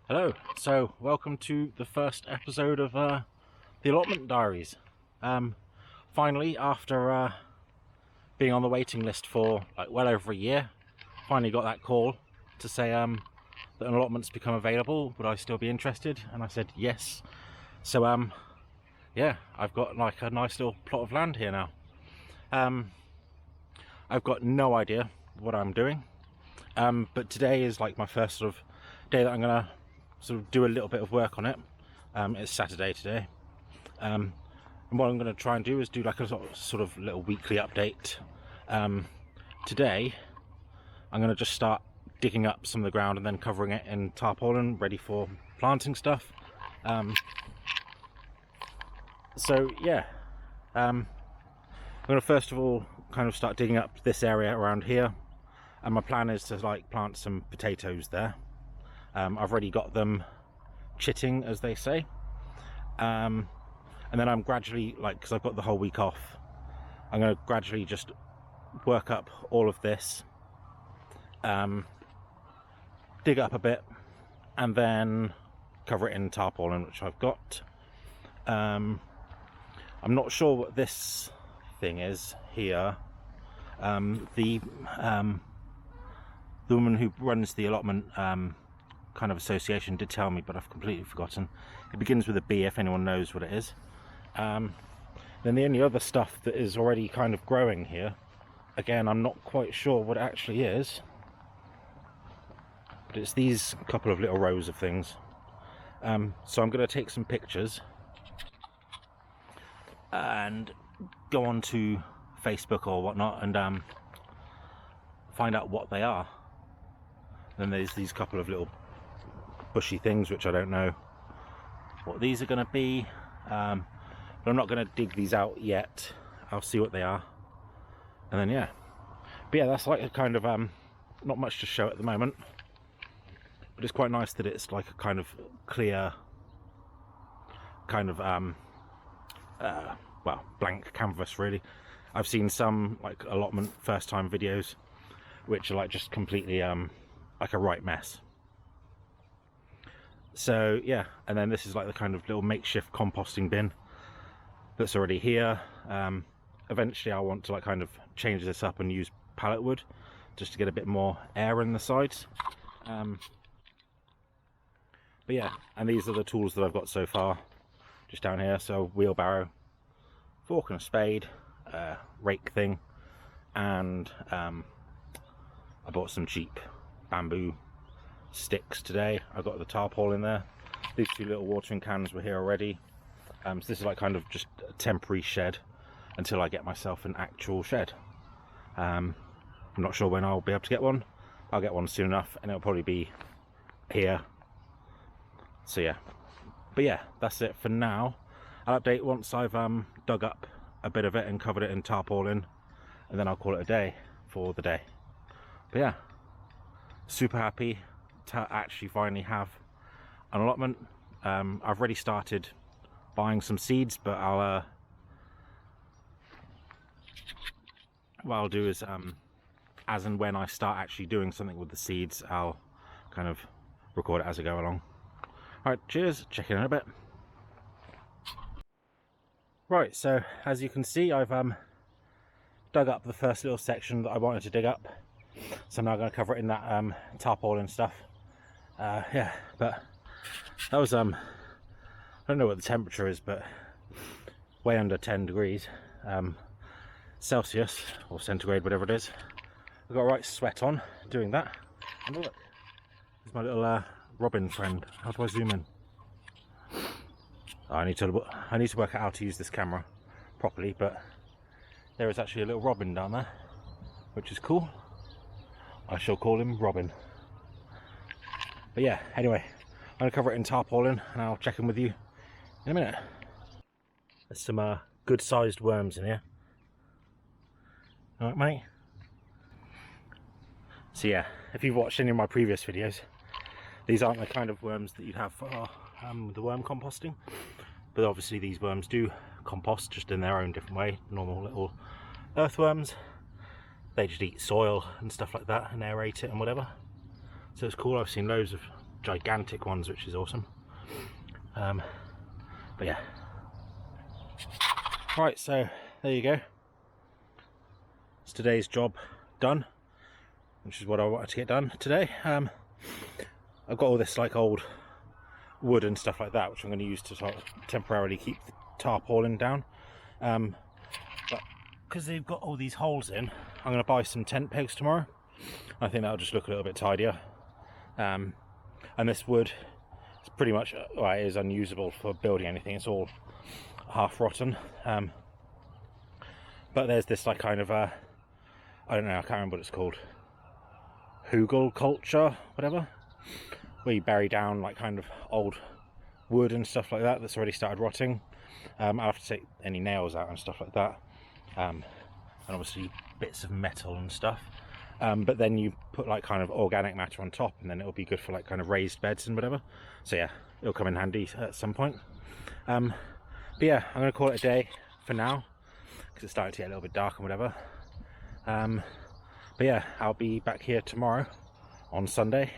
Hello, so welcome to the first episode of the Allotment Diaries. Finally, after being on the waiting list for like well over a year, finally got that call to say that an allotment's become available. Would I still be interested? And I said yes. So yeah, I've got like a nice little plot of land here now. I've got no idea what I'm doing, but today is like my first sort of day that I'm gonna sort of do a little bit of work on it. It's Saturday today, and what I'm going to try and do is do like a sort of little weekly update. Today I'm going to just start digging up some of the ground and then covering it in tarpaulin, ready for planting stuff. So yeah, I'm going to first of all kind of start digging up this area around here, and my plan is to like plant some potatoes there. I've already got them chitting, as they say, and then I'm gradually, like, because I've got the whole week off, I'm going to gradually just work up all of this, dig up a bit, and then cover it in tarpaulin, which I've got. I'm not sure what this thing is here. The woman who runs the allotment kind of association did tell me, but I've completely forgotten. It begins with a B if anyone knows what it is. Then the only other stuff that is already kind of growing here, again, I'm not quite sure what it actually is, but it's these couple of little rows of things. So I'm going to take some pictures and go on to Facebook or whatnot and find out what they are. Then there's these couple of little bushy things which I don't know what these are going to be, but I'm not going to dig these out yet. I'll see what they are, and then yeah. But yeah, that's like a kind of not much to show at the moment, but it's quite nice that it's like a kind of clear kind of well, blank canvas really. I've seen some like allotment first time videos which are like just completely like a right mess. So yeah, and then this is like the kind of little makeshift composting bin that's already here. Eventually I want to like kind of change this up and use pallet wood just to get a bit more air in the sides. But yeah, and these are the tools that I've got so far just down here. So wheelbarrow, fork and a spade, rake thing, and I bought some cheap bamboo sticks today. I got the tarpaulin there. These two little watering cans were here already. So this is like kind of just a temporary shed until I get myself an actual shed. I'm not sure when I'll be able to get one. I'll get one soon enough, and it'll probably be here. So yeah, but yeah, that's it for now. I'll update once I've dug up a bit of it and covered it in tarpaulin, and then I'll call it a day for the day. But yeah, super happy to actually finally have an allotment. I've already started buying some seeds, but I'll what I'll do is as and when I start actually doing something with the seeds, I'll kind of record it as I go along. Alright, cheers, check in a bit. Right, so as you can see, I've dug up the first little section that I wanted to dig up, so I'm now going to cover it in that tarpaulin stuff. Yeah, but that was I don't know what the temperature is, but way under 10 degrees Celsius or centigrade, whatever it is. I've got a right sweat on doing that. And look, there's my little robin friend. How do I zoom in? I need to work out how to use this camera properly, but there is actually a little robin down there, which is cool. I shall call him Robin. But yeah, anyway, I'm going to cover it in tarpaulin and I'll check in with you in a minute. There's some good sized worms in here. Alright mate? So yeah, if you've watched any of my previous videos, these aren't the kind of worms that you'd have for the worm composting, but obviously these worms do compost just in their own different way. Normal little earthworms, they just eat soil and stuff like that and aerate it and whatever. So it's cool. I've seen loads of gigantic ones, which is awesome. But yeah. Right, so there you go. It's today's job done, which is what I wanted to get done today. I've got all this like old wood and stuff like that, which I'm going to use to sort of temporarily keep the tarpaulin down. But because they've got all these holes in, I'm going to buy some tent pegs tomorrow. I think that'll just look a little bit tidier. And this wood is pretty much, well, it is unusable for building anything. It's all half rotten. But there's this like kind of I don't know, I can't remember what it's called. Hugel culture, whatever. Where you bury down like kind of old wood and stuff like that that's already started rotting. I'll have to take any nails out and stuff like that. And obviously bits of metal and stuff. But then you put like kind of organic matter on top, and then it'll be good for like kind of raised beds and whatever. So yeah, it'll come in handy at some point. But yeah, I'm going to call it a day for now, because it's starting to get a little bit dark and whatever. But yeah, I'll be back here tomorrow on Sunday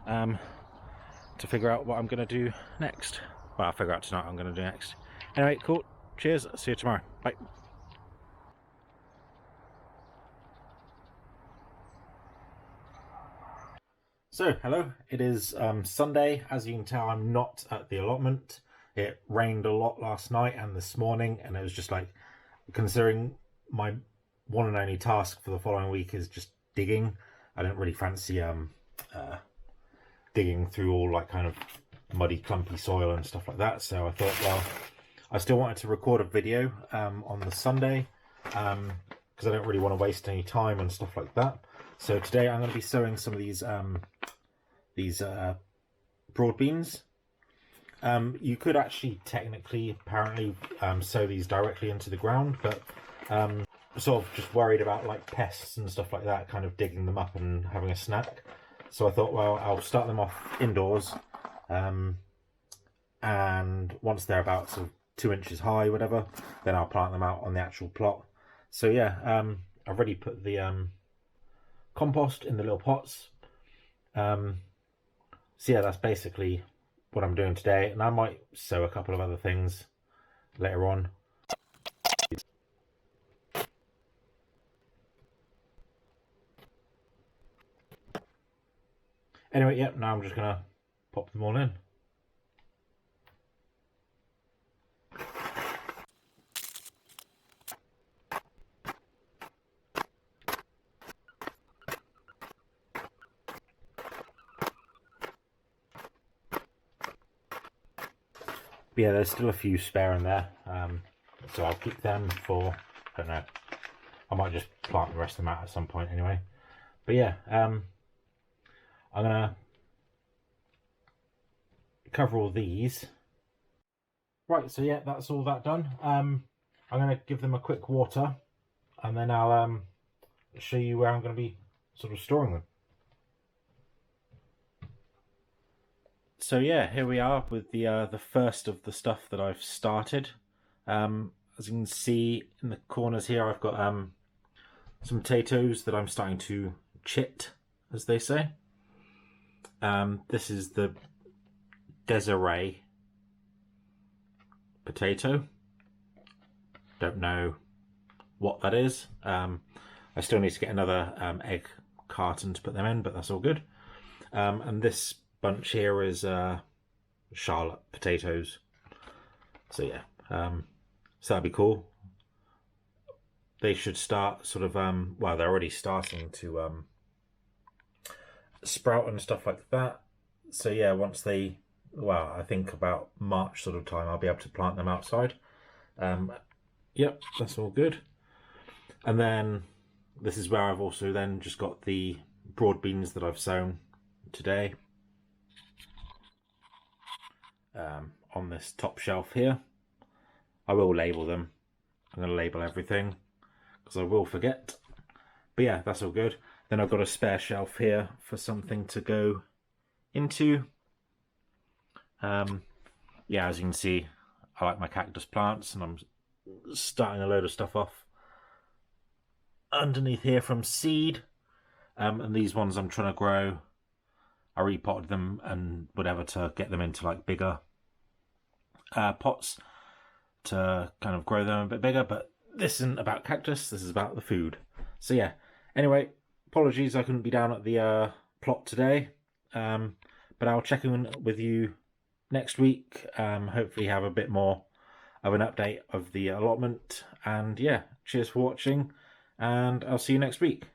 to figure out what I'm going to do next. Well, I'll figure out tonight what I'm going to do next. Anyway, cool. Cheers. See you tomorrow. Bye. So, hello. It is Sunday. As you can tell, I'm not at the allotment. It rained a lot last night and this morning, and it was just like, considering my one and only task for the following week is just digging, I don't really fancy digging through all like kind of muddy, clumpy soil and stuff like that. So I thought, well, I still wanted to record a video on the Sunday because I don't really want to waste any time and stuff like that. So today I'm going to be sowing some of these broad beans. You could actually technically, apparently, sow these directly into the ground, but sort of just worried about like pests and stuff like that, kind of digging them up and having a snack. So I thought, well, I'll start them off indoors, and once they're about sort of 2 inches high, whatever, then I'll plant them out on the actual plot. So yeah, I've already put the compost in the little pots. So yeah, that's basically what I'm doing today, and I might sow a couple of other things later on. Anyway, yep, now I'm just gonna pop them all in. But yeah, there's still a few spare in there, so I'll keep them for, I don't know, I might just plant the rest of them out at some point anyway. But yeah, I'm gonna cover all these. Right, so yeah, that's all that done. I'm gonna give them a quick water, and then I'll show you where I'm gonna be sort of storing them. So yeah, here we are with the first of the stuff that I've started. As you can see in the corners here, I've got some potatoes that I'm starting to chit, as they say. This is the Desiree potato. Don't know what that is. I still need to get another egg carton to put them in, but that's all good. And this bunch here is Charlotte potatoes. So yeah, so that'd be cool. They should start sort of well, they're already starting to sprout and stuff like that. So yeah, once they, well, I think about March sort of time, I'll be able to plant them outside. Yep, that's all good. And then this is where I've also then just got the broad beans that I've sown today. On this top shelf here. I will label them. I'm going to label everything because I will forget. But yeah, that's all good. Then I've got a spare shelf here for something to go into. Yeah, as you can see, I like my cactus plants, and I'm starting a load of stuff off underneath here from seed. And these ones I'm trying to grow I repotted them and whatever to get them into like bigger pots to kind of grow them a bit bigger. But this isn't about cactus, this is about the food. So yeah, anyway, apologies I couldn't be down at the plot today, but I'll check in with you next week, hopefully have a bit more of an update of the allotment. And yeah, cheers for watching, and I'll see you next week.